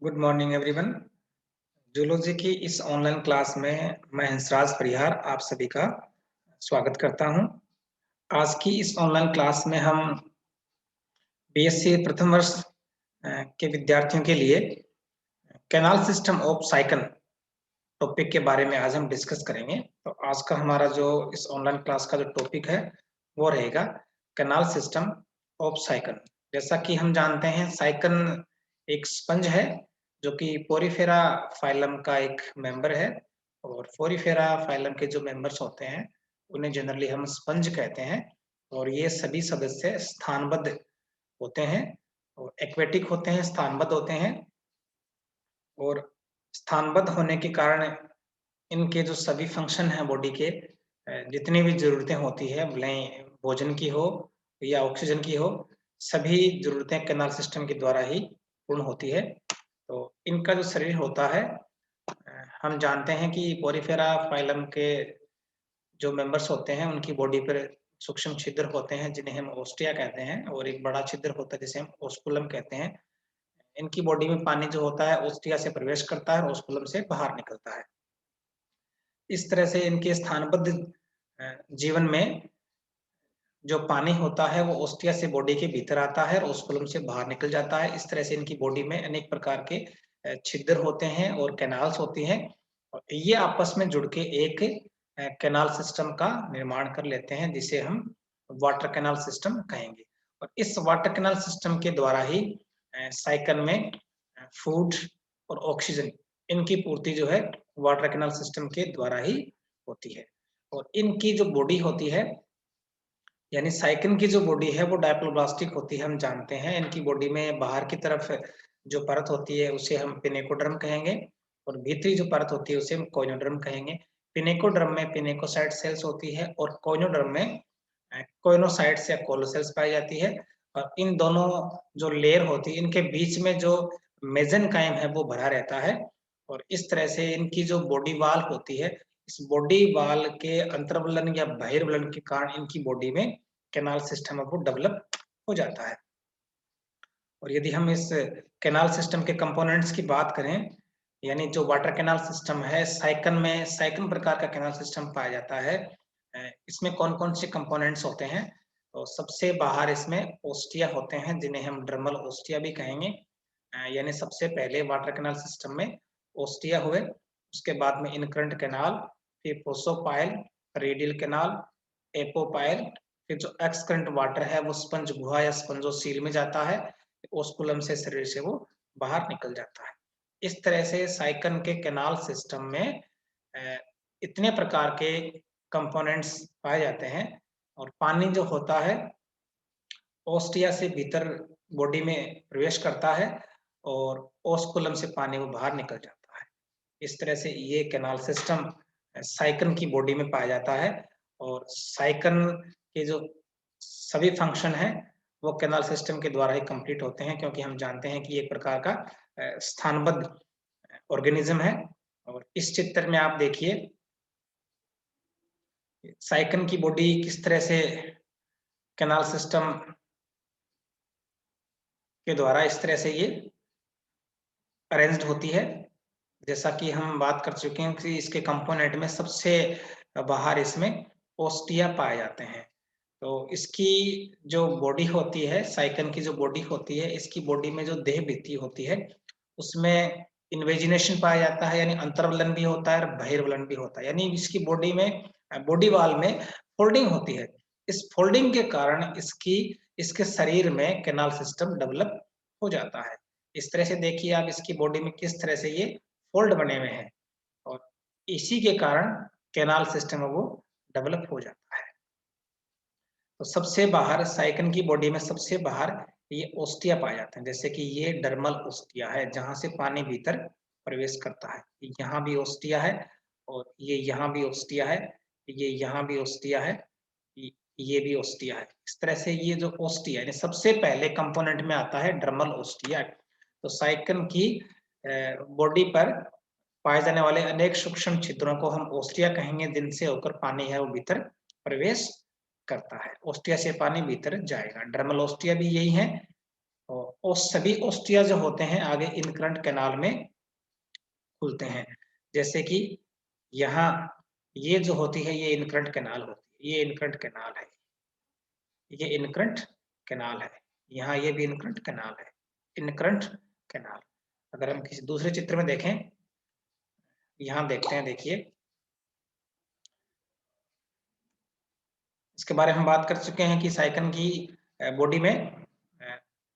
Good morning everyone. Zoology की इस online class में मैं हंसराज परिहार आप सभी का स्वागत करता हूं। आज की इस ऑनलाइन क्लास में हम बीएससी प्रथम वर्ष के विद्यार्थियों के लिए canal system of cycle topic के बारे में आज हम डिस्कस करेंगे। तो आज का हमारा जो इस ऑनलाइन क्लास का जो टॉपिक है वो रहेगा कैनाल सिस्टम ऑफ साइकिल। जैसा कि हम जानते हैं साइकिल एक स्पंज है जो कि पोरीफेरा फाइलम का एक मेंबर है और पोरीफेरा फाइलम के जो मेंबर्स होते हैं उन्हें जनरली हम स्पंज कहते हैं और ये सभी सदस्य स्थानबद्ध होते हैं और एक्वेटिक होते हैं, स्थानबद्ध होते हैं और स्थानबद्ध होने के कारण इनके जो सभी फंक्शन हैं बॉडी के जितनी भी ज़रूरतें होती है भले भोजन की हो या ऑक्सीजन की हो, सभी ज़रूरतें कैनाल सिस्टम के द्वारा ही पूर्ण होती है। तो इनका जो शरीर होता है हम जानते हैं कि पोरीफेरा फाइलम के जो मेंबर्स होते हैं उनकी बॉडी पर सूक्ष्म छिद्र होते हैं जिन्हें हम ओस्टिया कहते हैं और एक बड़ा छिद्र होता है जिसे हम ओस्कुलम कहते हैं। इनकी बॉडी में पानी जो होता है ओस्टिया से प्रवेश करता है और ओस्कुलम से बाहर निकलता है। इस तरह से इनके स्थानबद्ध जीवन में जो पानी होता है वो ओस्टिया से बॉडी के भीतर आता है और ओस्कुलम से बाहर निकल जाता है। इस तरह से इनकी बॉडी में अनेक प्रकार के छिद्र होते हैं और कैनाल्स होती हैं और ये आपस में जुड़ के एक कैनाल सिस्टम का निर्माण कर लेते हैं जिसे हम वाटर कैनाल सिस्टम कहेंगे। और इस वाटर कैनाल सिस्टम के द्वारा ही साइकिल में फूड और ऑक्सीजन इनकी पूर्ति जो है वाटर कैनाल सिस्टम के द्वारा ही होती है। और इनकी जो बॉडी होती है यानी साइकिल की जो बॉडी है वो डायप्लोब्लास्टिक होती है, हम जानते हैं। इनकी बॉडी में बाहर की तरफ जो परत होती है उसे हम पिनेकोडर्म कहेंगे और भीतरी जो परत होती है उसे हम कोइनोडर्म कहेंगे। पिनेकोडर्म में पिनेकोसाइट सेल्स होती है और कोइनोडर्म में कोइनोसाइट्स या कोलोसेल्स पाई जाती है। और इन दोनों जो लेयर होती है इनके बीच में जो मेसेनकाइम है वो भरा रहता है और इस तरह से इनकी जो बॉडी वॉल होती है इस बॉडी वॉल के अंतर्वलन या बहिर्वलन के कारण इनकी बॉडी में कैनाल सिस्टम वो डेवलप हो जाता है। और यदि हम इस कैनाल सिस्टम के कंपोनेंट्स की बात करें यानी जो वाटर कैनाल सिस्टम है साइकिल प्रकार का कैनाल सिस्टम पाया जाता है। इसमें कौन-कौन से कंपोनेंट्स होते हैं? तो सबसे बाहर इसमें ओस्टिया होते हैं जिन्हें हम ड्रमल ओस्टिया भी कहेंगे। यानी सबसे पहले वाटर कैनाल सिस्टम में ओस्टिया हुए, उसके बाद में इनकरंट कैनाल, फिर प्रोसोपाइल, रेडियल कैनाल, एपोपाइल, फिर जो एक्सकरंट वाटर है वो स्पंज गुहा या स्पंजोसील में जाता है, ओस्कुलम से शरीर से वो बाहर निकल जाता है। इस तरह से साइकिल के कैनाल सिस्टम में इतने प्रकार के कंपोनेंट्स पाए जाते हैं और पानी जो होता है ओस्टिया से भीतर बॉडी में प्रवेश करता है और ओस्कुलम से पानी वो बाहर निकल जाता है। इस तरह से ये कैनाल सिस्टम साइकिल की बॉडी में पाया जाता है और साइकिल के जो सभी फंक्शन हैं वो कैनाल सिस्टम के द्वारा ही कंप्लीट होते हैं क्योंकि हम जानते हैं कि एक प्रकार का स्थानबद्ध ऑर्गेनिज्म है। और इस चित्र में आप देखिए साइकिल की बॉडी किस तरह से कैनाल सिस्टम के द्वारा इस तरह से ये अरेंज्ड होती है। जैसा कि हम बात कर चुके हैं कि इसके कंपोनेंट में सबसे बाहर इसमें ओस्टिया पाए जाते हैं। तो इसकी जो बॉडी होती है साइकिल की जो बॉडी होती है इसकी बॉडी में जो देह भित्ति होती है उसमें इन्वेजिनेशन पाया जाता है यानी अंतर्वलन भी होता है और बहिर्वलन भी होता है। यानी इसकी बॉडी में बॉडी वॉल में फोल्डिंग होती है। इस फोल्डिंग के कारण इसके शरीर में कैनाल सिस्टम डेवलप हो जाता है। इस तरह से देखिए आप इसकी बॉडी में किस तरह से ये फोल्ड बने हुए हैं और इसी के कारण कैनाल सिस्टम वो डेवलप हो जाता है। तो सबसे बाहर साइकिल की बॉडी में सबसे बाहर ये ओस्टिया पाए जाते हैं। जैसे कि ये डर्मल ओस्टिया है जहां से पानी भीतर प्रवेश करता है। यहाँ भी ओस्टिया है और ये यहाँ भी ओस्टिया है, ये यहाँ भी ओस्टिया है, ये भी ओस्टिया है। इस तरह से ये जो ओस्टिया यानी सबसे पहले कंपोनेंट में आता है डर्मल ओस्टिया। तो साइकिल की बॉडी पर पाए जाने वाले अनेक सूक्ष्म छिद्रों को हम ओस्टिया कहेंगे जिनसे होकर पानी है वो भीतर प्रवेश करता है। ओस्टिया से पानी भीतर जाएगा। डर्मल ओस्टिया भी यही है और और सभी ओस्टिया जो होते हैं आगे इनकरंट कैनाल में खुलते हैं। जैसे कि यहाँ ये जो होती है ये इनकरंट कैनाल होती है, ये इनकरंट कैनाल है, ये इनकरंट कैनाल है। यहाँ ये भी इनकरंट कैनाल है, इनकरंट कैनाल। अगर हम किसी दूसरे चित्र में देखें, यहाँ देखते हैं, देखिए इसके बारे में हम बात कर चुके हैं कि साइकन की बॉडी में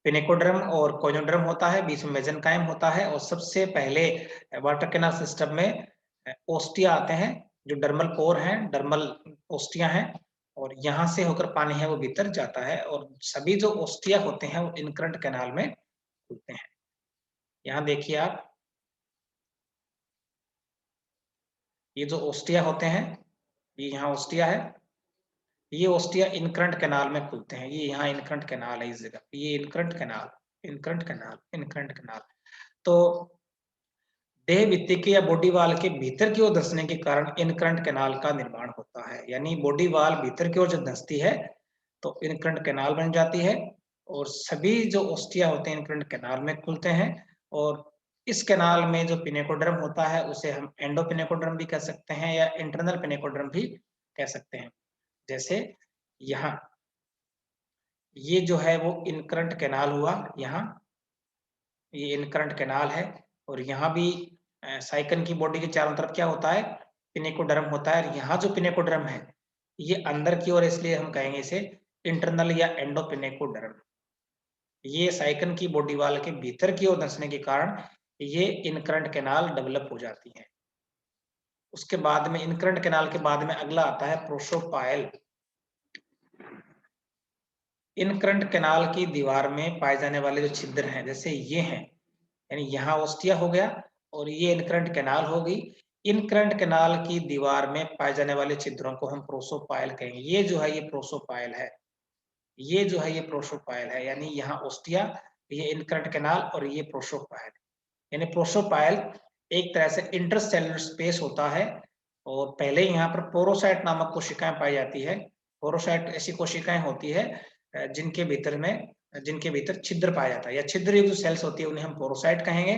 पिनेकोड्रम और कोइनोड्रम होता है, बीच में मेसेनकाइम होता है और सबसे पहले वाटर कैनाल सिस्टम में ओस्टिया आते हैं जो डर्मल पोर हैं, डर्मल ओस्टिया हैं और यहाँ से होकर पानी है वो भीतर जाता है और सभी जो ओस्टिया होते हैं वो इनकरंट कैनाल में खुलते हैं। यहाँ देखिए आप, ये जो ओस्टिया होते हैं, ये यहाँ ओस्टिया है, ये ओस्टिया इनकरंट कैनाल में खुलते हैं। ये यहाँ इनकरंट कैनाल है इस जगह, ये incurrent canal, incurrent canal, incurrent canal. तो देह भित्ति के या बॉडी वाल के भीतर की ओर धंसने के कारण इनकरंट कैनाल का निर्माण होता है। यानी बॉडी वाल भीतर की ओर जब धंसती है तो इनकरंट कैनाल बन जाती है और सभी जो ओस्टिया होते हैं इनकरंट कैनाल में खुलते हैं और इस कैनाल में जो पिनेकोड्रम होता है उसे हम एंडोपिनेकोड्रम भी कह सकते हैं या इंटरनल पिनेकोड्रम भी कह सकते हैं। जैसे यहाँ ये जो है वो इनकरंट कैनाल हुआ, यहाँ ये इनकरंट कैनाल है और यहाँ भी साइकन की बॉडी के चारों तरफ क्या होता है, पिनेकोडर्म होता है। और यहाँ जो पिनेकोडर्म है ये अंदर की ओर, इसलिए हम कहेंगे इसे इंटरनल या एंडोपिनेकोडर्म। ये साइकन की बॉडी वाल के भीतर की ओर धंसने के कारण ये इनकरंट कैनाल डेवलप हो जाती है। उसके बाद में इनकरंट कैनाल के बाद में अगला आता है प्रोसोपाइल। इनकरंट कैनाल की दीवार में पाए जाने वाले जो छिद्र हैं जैसे ये हैं, यानी यहाँ ओस्टिया हो गया और ये इनकरंट कैनाल हो गई। इनकरंट कैनाल की दीवार में पाए जाने वाले छिद्रों को हम प्रोसोपाइल कहेंगे। ये जो है ये प्रोसोपाइल है, ये जो है ये प्रोसोपाइल है, यानी यहाँ ओस्टिया, ये इनकरंट कैनाल और ये प्रोसोपाइल। यानी प्रोसोपाइल एक तरह से इंटरसेलुलर स्पेस होता है और पहले यहाँ पर पोरोसाइट नामक कोशिकाएं पाई जाती है। पोरोसाइट ऐसी कोशिकाएं होती है जिनके भीतर छिद्र पाया जाता है या छिद्र युक्त सेल्स होती है, उन्हें हम पोरोसाइट कहेंगे।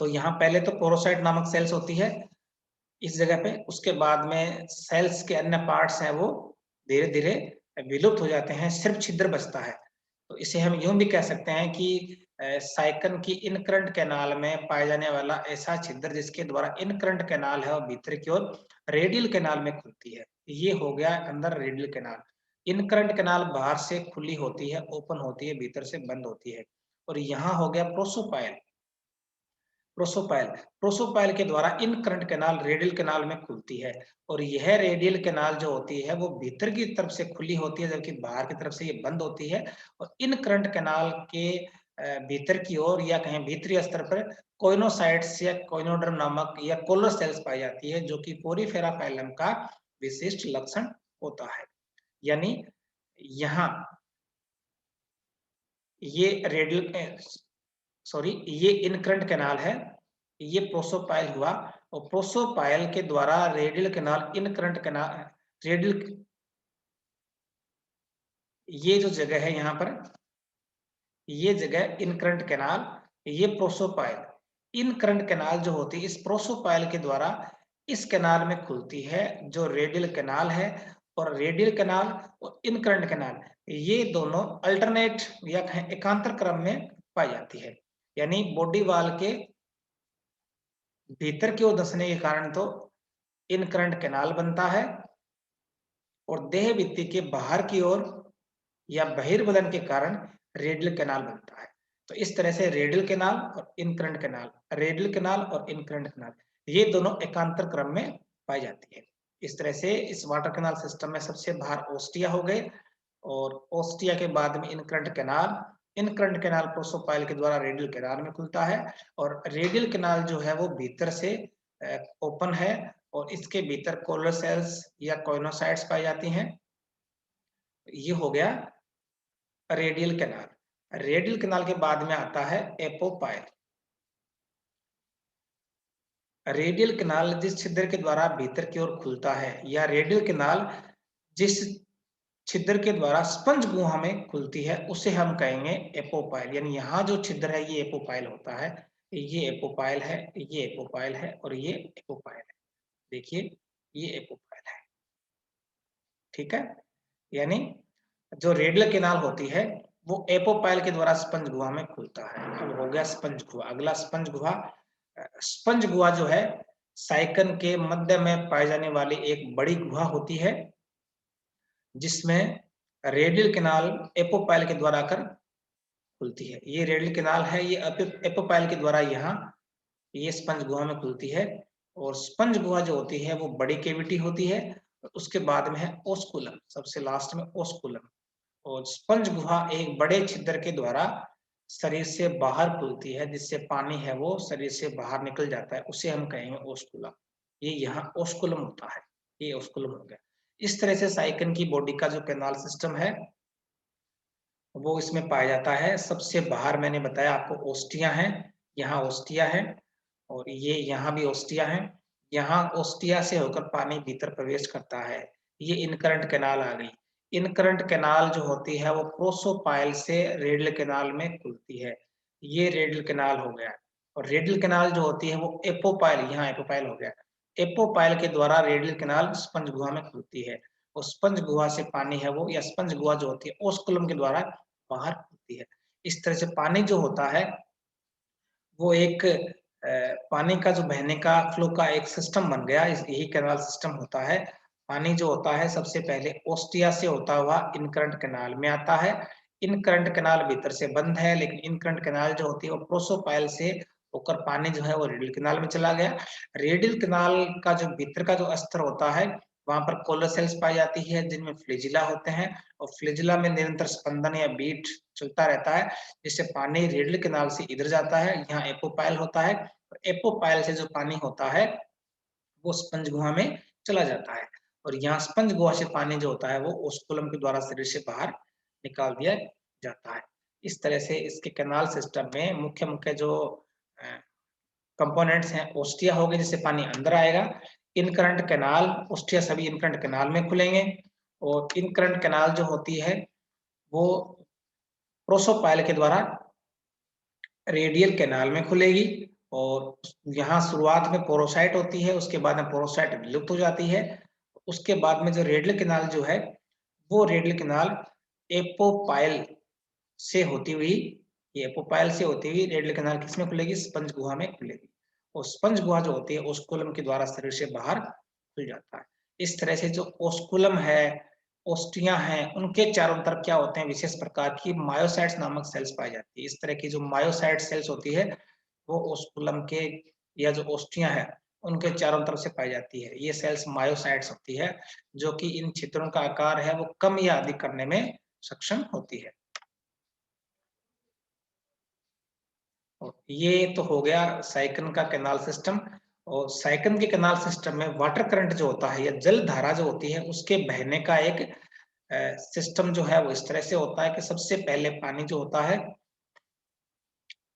तो यहाँ पहले तो पोरोसाइट नामक सेल्स होती है इस जगह पे, उसके बाद में सेल्स के अन्य पार्ट्स हैं वो धीरे धीरे विलुप्त हो जाते हैं, सिर्फ छिद्र बचता है। तो इसे हम यूं भी कह सकते हैं कि साइकन की इनकरंट कैनाल में पाए जाने वाला ऐसा छिद्र जिसके द्वारा इनकरंट कैनाल है और भीतर की ओर रेडियल कैनाल में खुलती है, ये हो गया अंदर रेडियल कैनाल। इनकरंट कैनाल बाहर से खुली होती है, ओपन होती है, भीतर से बंद होती है। और यहाँ हो गया प्रोसोपाइल। प्रोसोपाइल, प्रोसोपाइल के द्वारा इनकरंट कैनाल रेडियल कैनाल में खुलती है और यह रेडियल कैनाल जो होती है वो भीतर की तरफ से खुली होती है जबकि बाहर की तरफ से ये बंद होती है। और इनकरंट कैनाल के भीतर की ओर या कहीं भीतरी स्तर पर कोइनोसाइट्स या कोइनोडर्म नामक या कोलर सेल्स पाई जाती है जो कि पोरीफेरा फाइलम का विशिष्ट लक्षण होता है। यानी यहाँ ये रेडियल सॉरी ये इनकरंट कैनाल है, ये प्रोसोपाइल हुआ और प्रोसोपाइल के द्वारा radial canal incurrent canal radial, ये जो जगह है यहाँ पर, ये जगह इनकरंट कैनाल, ये प्रोसोपाइल। इनकरंट कैनाल जो होती है इस प्रोसोपाइल के द्वारा इस कैनाल में खुलती है जो रेडियल कैनाल है। और रेडियल कैनाल और इनकरंट कैनाल ये दोनों अल्टरनेट या एकांतर क्रम में पाई जाती है। यानी बॉडी वाल के भीतर की ओर धंसने के कारण तो इनकरंट कैनाल बनता है और देह भित्ति के बाहर की ओर या बहिर्बदन के कारण रेडियल कैनाल बनता है। तो इस तरह से रेडियल कैनाल और इनकरंट कैनाल, रेडियल कैनाल और इनकरंट कैनाल ये दोनों एकांतर क्रम में पाई जाती है। इस तरह से इस वाटर कैनाल सिस्टम में सबसे बाहर ओस्टिया हो गए और ओस्टिया के बाद में incurrent canal, incurrent canal prosopyle के द्वारा रेडियल कैनाल में खुलता है और रेडियल कैनाल जो है वो भीतर से ओपन है और इसके भीतर कोलर सेल्स या कोइनोसाइट्स पाई जाती हैं। ये हो गया रेडियल कैनाल। रेडियल कैनाल के बाद में आता है एपोपाइल। रेडियल कैनाल जिस छिद्र के द्वारा भीतर की ओर खुलता है या रेडियल कैनाल जिस छिद्र के द्वारा स्पंज गुहा में खुलती है, उसे हम कहेंगे एपोपाइल। यानी यहाँ जो छिद्र है ये एपोपाइल होता है, ये एपोपाइल है, ये एपोपाइल है और ये एपोपाइल है। देखिए ये एपोपाइल है, ठीक है। यानी जो रेडियल कैनाल होती है वो एपोपाइल के द्वारा स्पंज गुहा में खुलता है। अब हो गया स्पंज गुहा। अगला स्पंज गुहा। स्पंज गुहा जो है साइकन के मध्य में पाई जाने वाली एक बड़ी गुहा होती है, जिसमें रेडियल कैनाल एपोपाइल के द्वारा आकर खुलती है। ये रेडियल कैनाल है, ये एपोपाइल के द्वारा यहाँ ये स्पंज गुहा में खुलती है। और स्पंज गुहा जो होती है वो बड़ी कैविटी होती है। उसके बाद में है ओस्कुलम, सबसे लास्ट में ओस्कुलम। और स्पंज गुहा एक बड़े छिद्र के द्वारा शरीर से बाहर खुलती है, जिससे पानी है वो शरीर से बाहर निकल जाता है, उसे हम कहेंगे ओस्कुलम। ये यहाँ ओस्कुलम होता है, ये ओस्कुलम हो गया। इस तरह से साइकन की बॉडी का जो कैनाल सिस्टम है वो इसमें पाया जाता है। सबसे बाहर मैंने बताया आपको ओस्टिया है, यहाँ ओस्टिया है और ये यहाँ भी ओस्टिया है। यहाँ ओस्टिया से होकर पानी भीतर प्रवेश करता है। ये इनकरंट कैनाल आ गई। इनकरंट कैनाल जो होती है वो प्रोसोपाइल से रेडियल कैनाल में खुलती है। ये रेडियल कैनाल हो गया। और रेडियल कैनाल जो होती है वो एपोपाइल, यहाँ एपोपाइल हो गया। एपोपाइल के द्वारा रेडियल कैनाल स्पंज गुहा में खुलती है। और स्पंज गुहा से पानी है वो, या स्पंज गुहा जो होती है ओस्कुलम के द्वारा बाहर होती है। इस तरह से पानी जो होता है वो एक पानी का जो बहने का फ्लो का एक सिस्टम बन गया, यही कैनाल सिस्टम होता है। पानी जो होता है सबसे पहले ओस्टिया से होता हुआ इनकरंट कैनाल में आता है। इनकरंट कैनाल भीतर से बंद है, लेकिन इनकरंट कैनाल जो होती है वो प्रोसोपाइल से होकर पानी जो है वो रेडियल कैनाल में चला गया। रेडियल कैनाल का जो भीतर का जो स्तर होता है वहां पर कॉलर सेल्स पाई जाती है, जिनमें फ्लैजिला होते हैं। और फ्लैजिला में निरंतर स्पंदन या बीट चलता रहता है, जिससे पानी रेडियल कैनाल से इधर जाता है, यहाँ एपोपाइल होता है। और एपोपाइल से जो पानी होता है वो स्पंज गुहा में चला जाता है। और यहाँ स्पंज गुहा से पानी जो होता है वो ओस्कुलम के द्वारा शरीर से बाहर निकाल दिया जाता है। इस तरह से इसके कैनाल सिस्टम में मुख्य मुख्य जो कंपोनेंट्स हैं, ओस्टिया हो गए जिससे पानी अंदर आएगा, इनकरंट कैनाल, ओस्टिया सभी इनकरंट कैनाल में खुलेंगे। और इनकरंट कैनाल जो होती है वो प्रोसोपाइल के द्वारा रेडियल कैनाल में खुलेगी। और यहाँ शुरुआत में पोरोसाइट होती है, उसके बाद में पोरोसाइट विलुप्त हो जाती है। उसके बाद में जो रेडियल कैनाल जो है वो रेडियल कैनाल एपोपाइल से होती हुई, ये एपोपाइल से होती हुई रेडियल कैनाल किसमें खुलेगी? स्पंज गुहा में खुलेगी। और स्पंज गुहा जो होती है ओस्कुलम के द्वारा शरीर से बाहर खुल जाता है। इस तरह से जो ओस्कुलम है, ओस्टिया हैं, उनके चारों तरफ क्या होते हैं? विशेष प्रकार की मायोसाइट्स नामक सेल्स पाई जाती है। इस तरह की जो मायोसाइट सेल्स होती है वो ओस्कुलम के या जो ओस्टिया है उनके चारों तरफ से पाई जाती है। ये सेल्स मायोसाइट्स होती है, जो कि इन छिद्रों का आकार है वो कम या अधिक करने में सक्षम होती है। ये तो हो गया साइकिन का कैनाल सिस्टम। और साइकिन के कैनाल सिस्टम में वाटर करंट जो होता है या जल धारा जो होती है उसके बहने का एक सिस्टम जो है वो इस तरह से होता है कि सबसे पहले पानी जो होता है,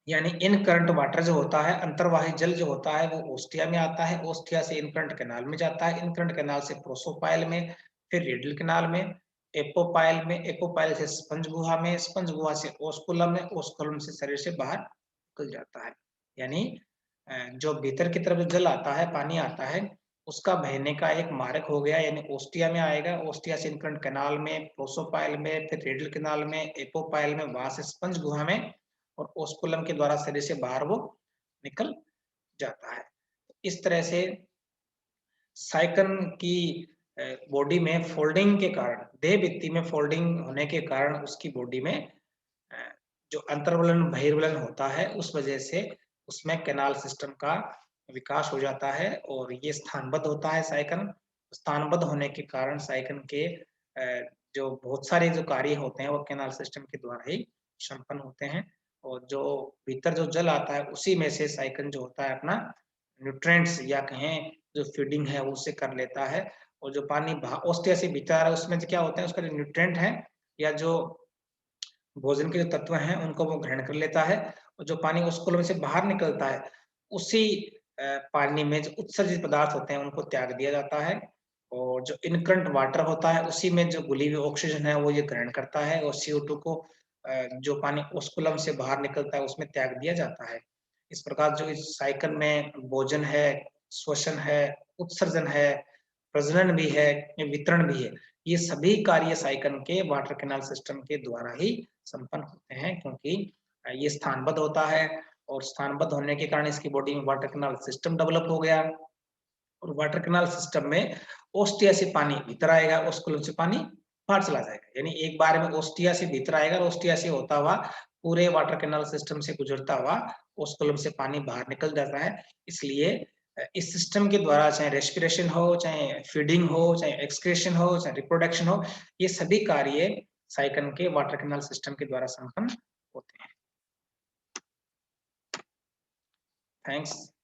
यानी इन करंट वाटर जो होता है, अंतर्वाही जल जो होता है वो ओस्टिया में आता है, ओस्टिया से इन करंट कैनाल में जाता है, इन करंट कैनाल से प्रोसोपाइल में, फिर रेडियल कैनाल में, एपोपाइल में, एपोपाइल से स्पंज गुहा में, स्पंज गुहा से ओस्कुलम में, ओस्कुलम से शरीर से बाहर निकल जाता है। यानी जो भीतर की तरफ जो जल आता है, पानी आता है, उसका बहने का एक मार्ग हो गया, यानी ओस्टिया में आएगा, ओस्टिया से इन करंट कैनाल में, प्रोसोपाइल में, फिर रेडियल कैनाल में, एपोपाइल में, वहां से स्पंज गुहा में और ओस्कुलम के द्वारा शरीर से बाहर वो निकल जाता है। इस तरह से साइकन की बॉडी में फोल्डिंग के कारण, देह भित्ति में फोल्डिंग होने के कारण उसकी बॉडी में अ, जो अंतर्वलन बहिर्वलन होता है उस वजह से उसमें कैनाल सिस्टम का विकास हो जाता है और ये स्थानबद्ध होता है साइकन। स्थानबद्ध होने के कारण साइकन के जो बहुत सारे जो कार्य होते हैं वो कैनाल सिस्टम के द्वारा ही संपन्न होते हैं। और जो भीतर जो जल आता है उसी में से साइकिन जो होता है अपना न्यूट्रिएंट्स या कहें जो फीडिंग है वो उससे कर लेता है। और जो पानी ओस्टिया से भीतर आ रहा है उसमें जो क्या होता है, उसका जो न्यूट्रिएंट है या जो भोजन के जो तत्व हैं उनको वो ग्रहण कर लेता है। और जो पानी ओस्कुलम से बाहर निकलता है उसी पानी में जो उत्सर्जित पदार्थ होते हैं उनको त्याग दिया जाता है। और जो इनकरंट वाटर होता है उसी में जो घुली हुई ऑक्सीजन है वो ये ग्रहण करता है और CO2 को जो पानी ओस्कुलम से बाहर निकलता है उसमें त्याग दिया जाता है। इस प्रकार जो इस साइकिल में भोजन है, श्वसन है, उत्सर्जन है, प्रजनन भी है, वितरण भी है। ये सभी कार्य साइकिल के वाटर कैनाल सिस्टम के द्वारा ही संपन्न होते हैं क्योंकि ये स्थानबद्ध होता है और स्थानबद्ध होने के कारण इसकी बॉडी में वाटर कैनाल सिस्टम डेवलप हो गया और वाटर कैनाल सिस्टम में ओस्टिया से पानी भीतर आएगा, ओस्कुलम से पानी बाहर चला जाएगा। यानी एक बार में ओस्टिया से भीतर आएगा और ओस्टिया से होता हुआ पूरे वाटर कैनाल सिस्टम से गुजरता हुआ ओस्कुलम से पानी बाहर निकल जाता है। इसलिए इस सिस्टम के द्वारा चाहे रेस्पिरेशन हो, चाहे फीडिंग हो, चाहे एक्सक्रीशन हो, चाहे रिप्रोडक्शन हो, ये सभी कार्य साइकिल के वाटर कैनाल सिस्टम के द्वारा संपन्न होते हैं। थैंक्स।